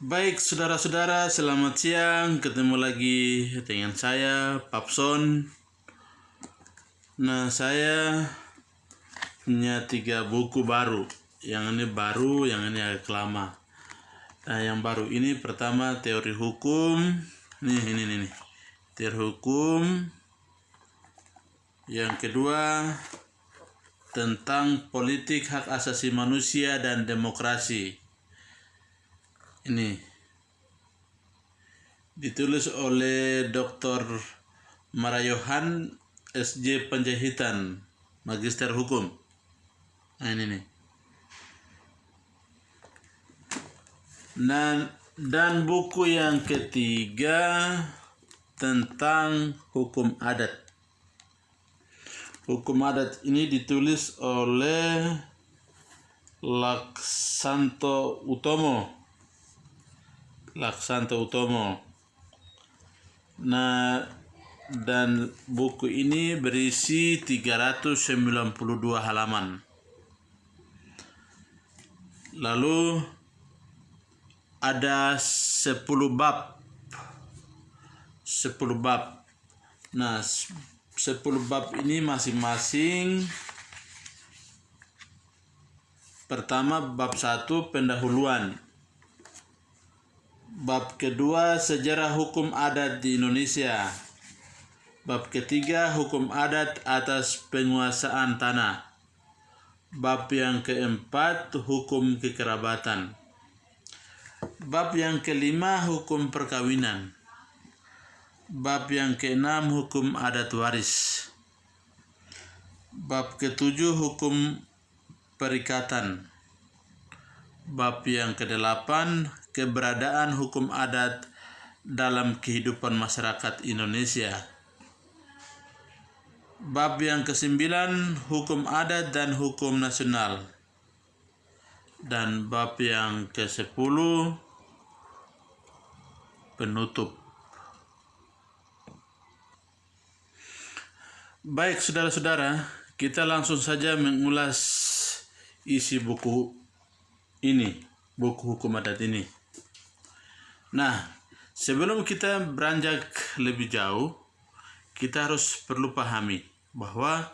Baik, saudara-saudara, selamat siang. Ketemu lagi dengan saya, Papson. Nah, saya punya 3 buku baru. Yang ini baru, yang ini agak lama. Nah, yang baru ini pertama teori hukum. Nih. Teori hukum. Yang kedua tentang politik hak asasi manusia dan demokrasi. Ini ditulis oleh Dr. Marayohan SJ Panjaitan, Magister Hukum. Nah, ini nih. Dan buku yang ketiga tentang hukum adat. Hukum adat ini ditulis oleh Laksanto Utomo. Nah, dan buku ini berisi 392 halaman. Lalu ada 10 bab. Nah, 10 bab ini masing-masing. Pertama, bab 1 pendahuluan. Bab kedua, sejarah hukum adat di Indonesia. Bab ketiga, hukum adat atas penguasaan tanah. Bab yang keempat, hukum kekerabatan. Bab yang kelima, hukum perkawinan. Bab yang keenam, hukum adat waris. Bab ketujuh, hukum perikatan. Bab yang kedelapan, keberadaan hukum adat dalam kehidupan masyarakat Indonesia. Bab yang kesembilan, hukum adat dan hukum nasional. Dan bab yang ke-10, penutup. Baik, saudara-saudara, kita langsung saja mengulas isi buku ini, buku hukum adat ini. Nah, sebelum kita beranjak lebih jauh, kita harus perlu pahami bahwa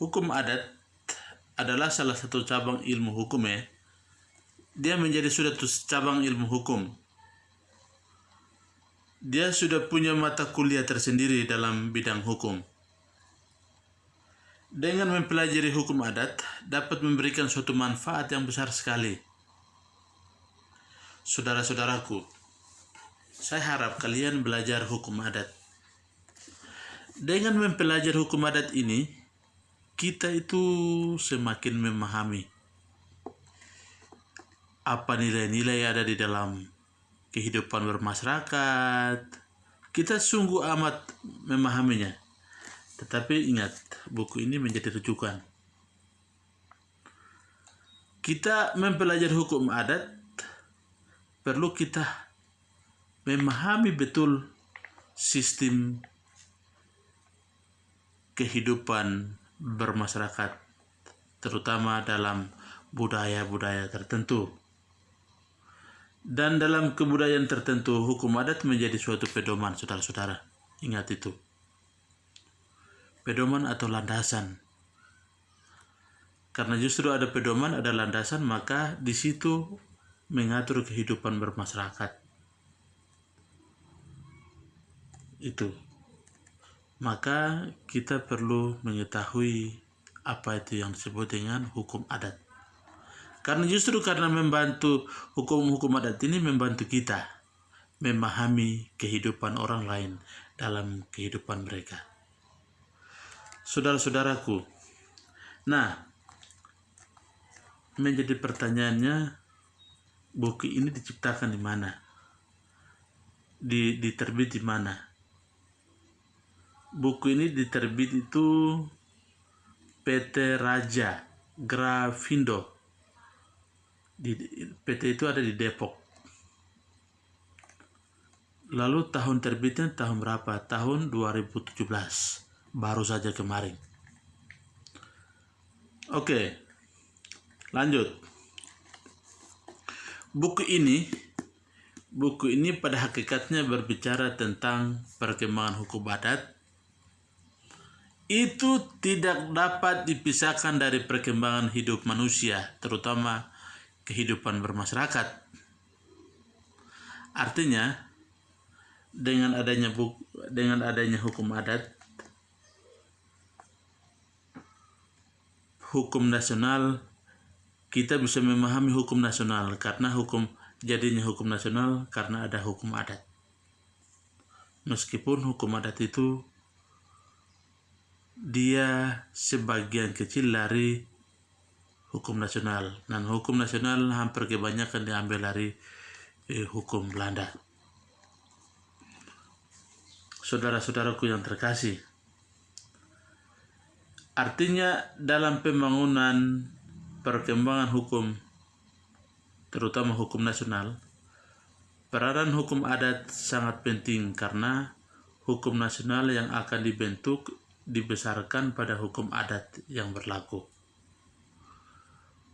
hukum adat adalah salah satu cabang ilmu hukum ya. Dia menjadi sudah cabang ilmu hukum. Dia sudah punya mata kuliah tersendiri dalam bidang hukum. Dengan mempelajari hukum adat dapat memberikan suatu manfaat yang besar sekali. Saudara-saudaraku, saya harap kalian belajar hukum adat. Dengan mempelajari hukum adat ini, kita itu semakin memahami apa nilai-nilai yang ada di dalam kehidupan bermasyarakat. Kita sungguh amat memahaminya. Tetapi ingat, buku ini menjadi rujukan. Kita mempelajari hukum adat, perlu kita memahami betul sistem kehidupan bermasyarakat, terutama dalam budaya-budaya tertentu. Dan dalam kebudayaan tertentu, hukum adat menjadi suatu pedoman, saudara-saudara. Ingat itu. Pedoman atau landasan. Karena justru ada pedoman, ada landasan, maka di situ mengatur kehidupan bermasyarakat. Itu. Maka kita perlu mengetahui apa itu yang disebut dengan hukum adat. Karena justru karena membantu hukum-hukum adat ini membantu kita memahami kehidupan orang lain dalam kehidupan mereka. Saudara-saudaraku, nah, menjadi pertanyaannya, buku ini diciptakan di mana? Diterbit di mana? Buku ini diterbit itu PT Raja Grafindo. PT itu ada di Depok. Lalu tahun terbitnya tahun berapa? Tahun 2017. Baru saja kemarin. Oke, lanjut. Buku ini buku ini pada hakikatnya berbicara tentang perkembangan hukum adat. Itu tidak dapat dipisahkan dari perkembangan hidup manusia, terutama kehidupan bermasyarakat. Artinya, dengan adanya hukum adat, hukum nasional, kita bisa memahami hukum nasional jadinya hukum nasional karena ada hukum adat. Meskipun hukum adat itu dia sebagian kecil dari hukum nasional, dan hukum nasional hampir kebanyakan diambil dari hukum Belanda. Saudara-saudaraku yang terkasih, artinya dalam pembangunan perkembangan hukum, terutama hukum nasional, peranan hukum adat sangat penting karena hukum nasional yang akan dibentuk dibesarkan pada hukum adat yang berlaku.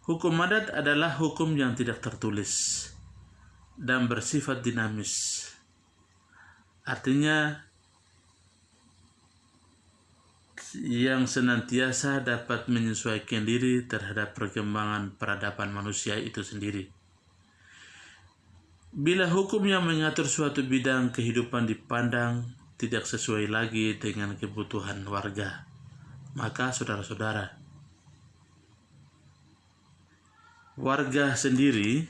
Hukum adat adalah hukum yang tidak tertulis dan bersifat dinamis. Artinya yang senantiasa dapat menyesuaikan diri terhadap perkembangan peradaban manusia itu sendiri. Bila hukum yang mengatur suatu bidang kehidupan dipandang tidak sesuai lagi dengan kebutuhan warga, maka saudara-saudara, warga sendiri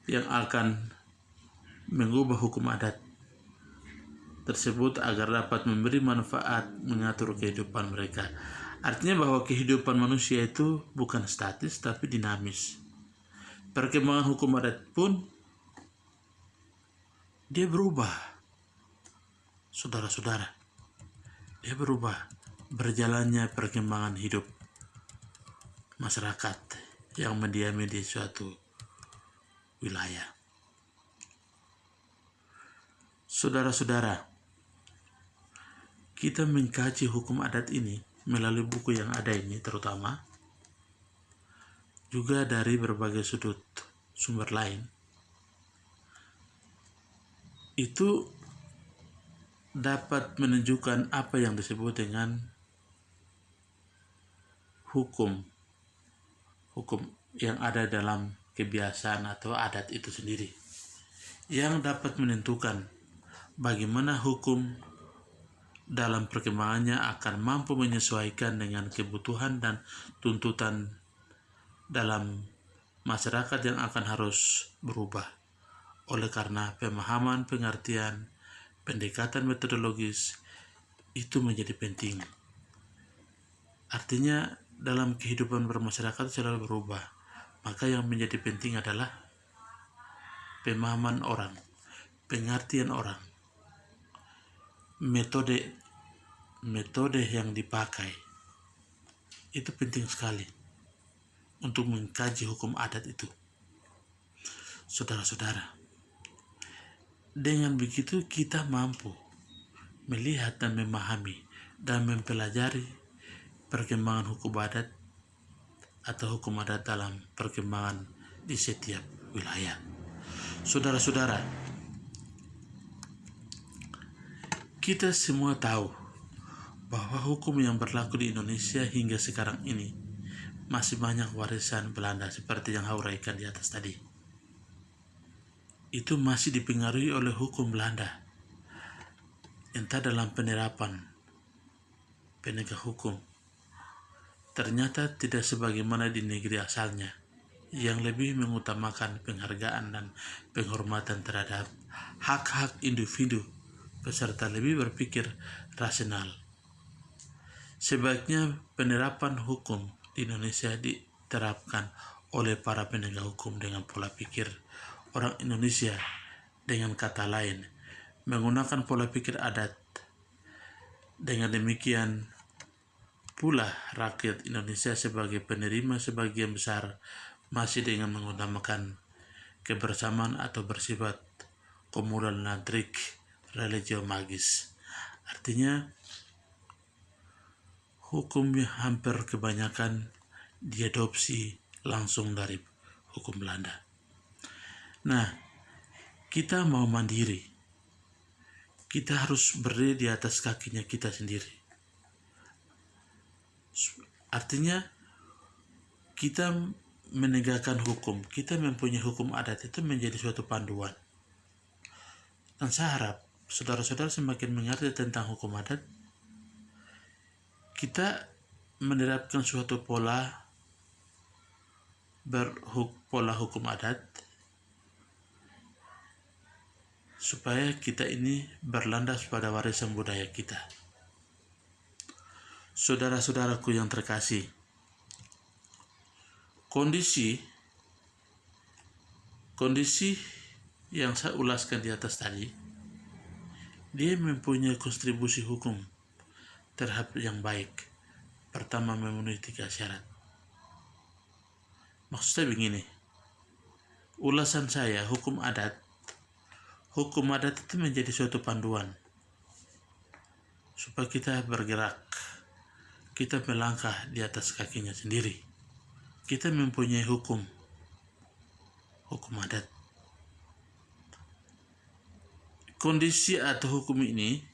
yang akan mengubah hukum adat tersebut agar dapat memberi manfaat mengatur kehidupan mereka. Artinya bahwa kehidupan manusia itu bukan statis tapi dinamis. Perkembangan hukum adat pun dia berubah, saudara-saudara. Dia berubah berjalannya perkembangan hidup masyarakat yang mendiami di suatu wilayah. Saudara-saudara, kita mengkaji hukum adat ini melalui buku yang ada ini, terutama juga dari berbagai sudut sumber lain. Itu dapat menunjukkan apa yang disebut dengan hukum yang ada dalam kebiasaan atau adat itu sendiri, yang dapat menentukan bagaimana hukum dalam perkembangannya akan mampu menyesuaikan dengan kebutuhan dan tuntutan dalam masyarakat yang akan harus berubah. Oleh karena pemahaman, pengertian, pendekatan metodologis itu menjadi penting. Artinya dalam kehidupan bermasyarakat selalu berubah. Maka yang menjadi penting adalah pemahaman orang, pengertian orang, metode yang dipakai. Itu penting sekali untuk mengkaji hukum adat itu. Saudara-saudara, dengan begitu kita mampu melihat dan memahami dan mempelajari perkembangan hukum adat atau hukum adat dalam perkembangan di setiap wilayah. Saudara-saudara, kita semua tahu bahwa hukum yang berlaku di Indonesia hingga sekarang ini masih banyak warisan Belanda seperti yang saya uraikan di atas tadi. Itu masih dipengaruhi oleh hukum Belanda, entah dalam penerapan penegak hukum. Ternyata tidak sebagaimana di negeri asalnya, yang lebih mengutamakan penghargaan dan penghormatan terhadap hak-hak individu, beserta lebih berpikir rasional. Sebaiknya penerapan hukum di Indonesia diterapkan oleh para penegak hukum dengan pola pikir orang Indonesia, dengan kata lain, menggunakan pola pikir adat. Dengan demikian pula rakyat Indonesia sebagai penerima sebagian besar masih dengan mengutamakan kebersamaan atau bersifat komunal natrik religio magis. Artinya hukum hampir kebanyakan diadopsi langsung dari hukum Belanda. Nah, kita mau mandiri. Kita harus berdiri di atas kakinya kita sendiri. Artinya, kita menegakkan hukum, kita mempunyai hukum adat itu menjadi suatu panduan. Dan saya harap saudara-saudara semakin mengerti tentang hukum adat, kita menerapkan suatu pola hukum adat supaya kita ini berlandas pada warisan budaya kita. Saudara-saudaraku yang terkasih, kondisi yang saya ulaskan di atas tadi, dia mempunyai kontribusi hukum terhadap yang baik. Pertama, memenuhi 3 syarat. Maksud saya begini, ulasan saya hukum adat itu menjadi suatu panduan supaya kita bergerak, kita melangkah di atas kakinya sendiri. Kita mempunyai hukum adat. Kondisi atau hukum ini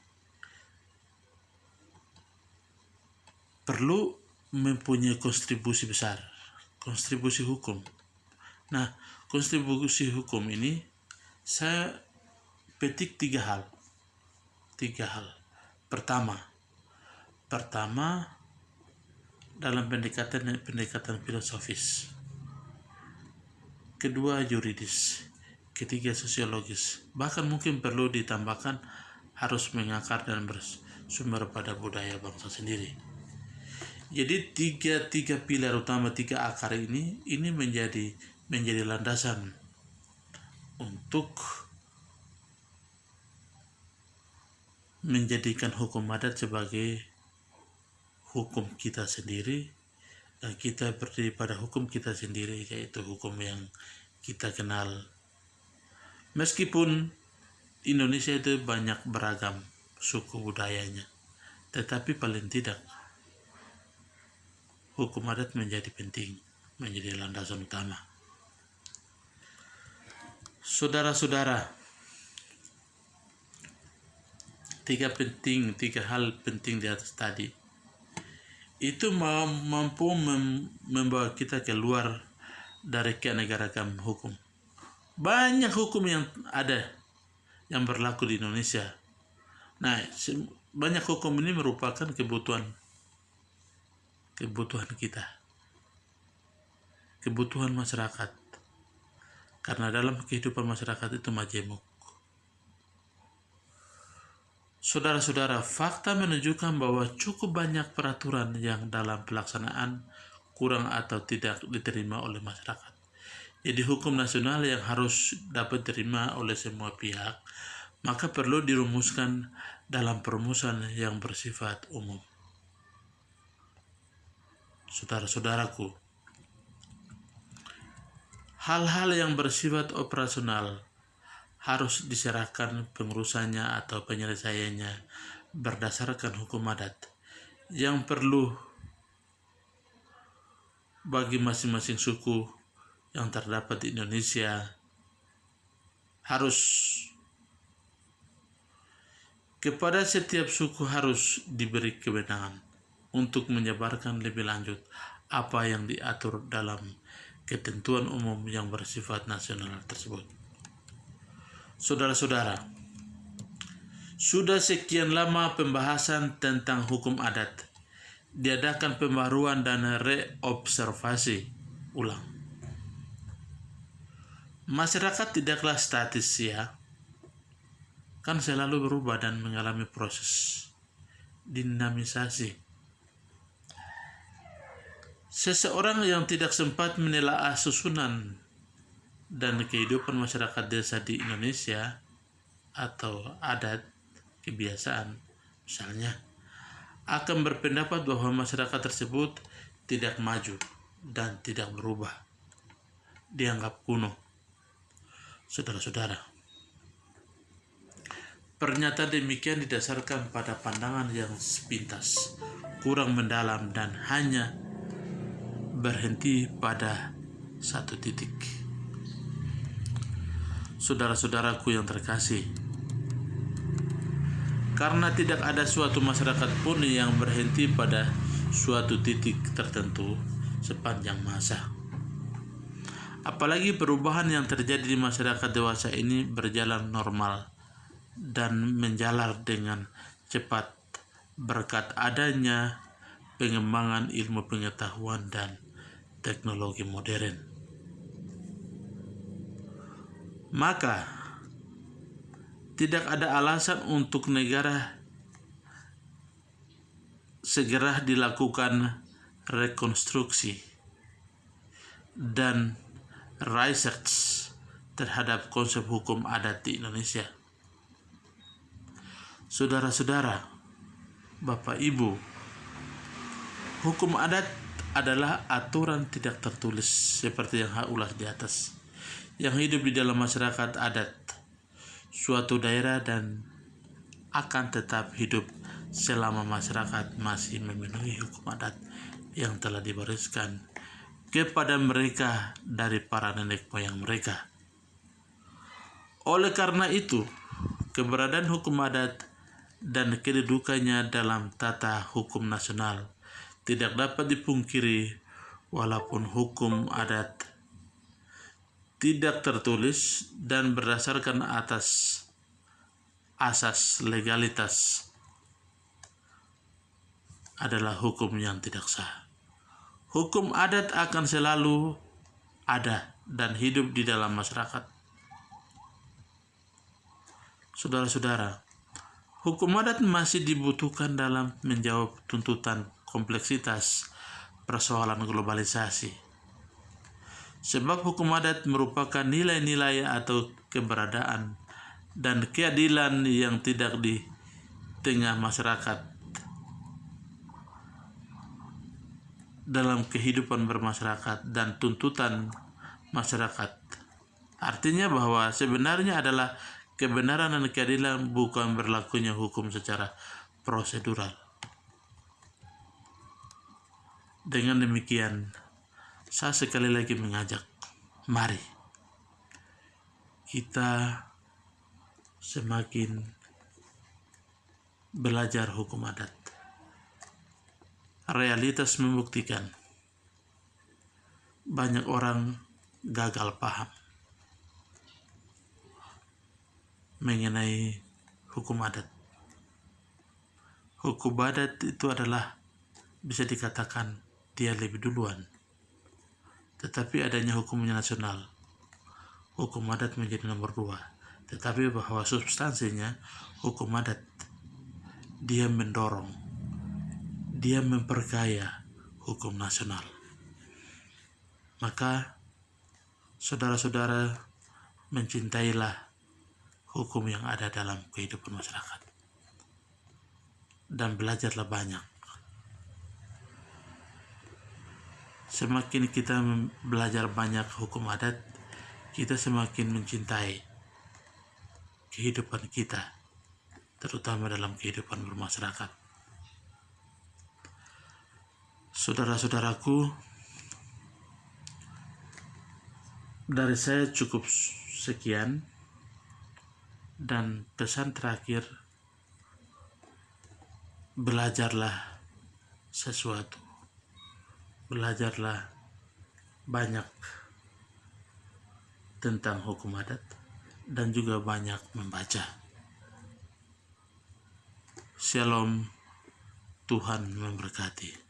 perlu mempunyai kontribusi besar, kontribusi hukum. Nah, kontribusi hukum ini saya petik 3 hal. Pertama, dalam pendekatan filosofis. Kedua, yuridis. Ketiga, sosiologis. Bahkan mungkin perlu ditambahkan harus mengakar dan bersumber pada budaya bangsa sendiri. Jadi tiga pilar utama, 3 akar ini menjadi landasan untuk menjadikan hukum adat sebagai hukum kita sendiri, dan kita berdiri pada hukum kita sendiri, yaitu hukum yang kita kenal. Meskipun Indonesia itu banyak beragam suku budayanya, tetapi paling tidak hukum adat menjadi penting, menjadi landasan utama. Saudara-saudara, 3 hal penting di atas tadi itu mampu membawa kita keluar dari keanekaragaman hukum. Banyak hukum yang ada yang berlaku di Indonesia. Nah, banyak hukum ini merupakan kebutuhan kita, kebutuhan masyarakat, karena dalam kehidupan masyarakat itu majemuk. Saudara-saudara, fakta menunjukkan bahwa cukup banyak peraturan yang dalam pelaksanaan kurang atau tidak diterima oleh masyarakat. Jadi hukum nasional yang harus dapat diterima oleh semua pihak, maka perlu dirumuskan dalam perumusan yang bersifat umum. Saudara-saudaraku, hal-hal yang bersifat operasional harus diserahkan pengurusannya atau penyelesaiannya berdasarkan hukum adat yang perlu bagi masing-masing suku yang terdapat di Indonesia. Kepada setiap suku harus diberi kewenangan untuk menyebarkan lebih lanjut apa yang diatur dalam ketentuan umum yang bersifat nasional tersebut. Saudara-saudara, sudah sekian lama pembahasan tentang hukum adat, diadakan pembaruan dan reobservasi ulang. Masyarakat tidaklah statis ya, kan selalu berubah dan mengalami proses dinamisasi. Seseorang yang tidak sempat menelaah susunan dan kehidupan masyarakat desa di Indonesia atau adat kebiasaan misalnya, akan berpendapat bahwa masyarakat tersebut tidak maju dan tidak berubah, dianggap kuno. Saudara-saudara, pernyataan demikian didasarkan pada pandangan yang sepintas, kurang mendalam, dan hanya berhenti pada satu titik. Saudara-saudaraku yang terkasih, karena tidak ada suatu masyarakat pun yang berhenti pada suatu titik tertentu sepanjang masa. Apalagi perubahan yang terjadi di masyarakat dewasa ini berjalan normal dan menjalar dengan cepat berkat adanya pengembangan ilmu pengetahuan dan teknologi modern. Maka, tidak ada alasan untuk negara segera dilakukan rekonstruksi dan research terhadap konsep hukum adat di Indonesia. Saudara-saudara, Bapak Ibu, hukum adat adalah aturan tidak tertulis seperti yang ulas di atas, yang hidup di dalam masyarakat adat suatu daerah dan akan tetap hidup selama masyarakat masih memenuhi hukum adat yang telah diwariskan kepada mereka dari para nenek moyang mereka. Oleh karena itu, keberadaan hukum adat dan kedudukannya dalam tata hukum nasional tidak dapat dipungkiri, walaupun hukum adat tidak tertulis dan berdasarkan atas asas legalitas adalah hukum yang tidak sah. Hukum adat akan selalu ada dan hidup di dalam masyarakat. Saudara-saudara, hukum adat masih dibutuhkan dalam menjawab tuntutan kompleksitas persoalan globalisasi. Sebab hukum adat merupakan nilai-nilai atau keberadaan dan keadilan yang tidak di tengah masyarakat dalam kehidupan bermasyarakat dan tuntutan masyarakat. Artinya bahwa sebenarnya adalah kebenaran dan keadilan, bukan berlakunya hukum secara prosedural. Dengan demikian, saya sekali lagi mengajak, mari kita semakin belajar hukum adat. Realitas membuktikan banyak orang gagal paham mengenai hukum adat. Hukum adat itu adalah, bisa dikatakan, dia lebih duluan. Tetapi adanya hukumnya nasional, hukum adat menjadi nomor 2. Tetapi bahwa substansinya hukum adat, dia mendorong, dia memperkaya hukum nasional. Maka saudara-saudara, mencintailah hukum yang ada dalam kehidupan masyarakat dan belajarlah banyak. Semakin kita belajar banyak hukum adat, kita semakin mencintai kehidupan kita, terutama dalam kehidupan bermasyarakat. Saudara-saudaraku, dari saya cukup sekian, dan pesan terakhir, belajarlah sesuatu. Belajarlah banyak tentang hukum adat dan juga banyak membaca. Shalom, Tuhan memberkati.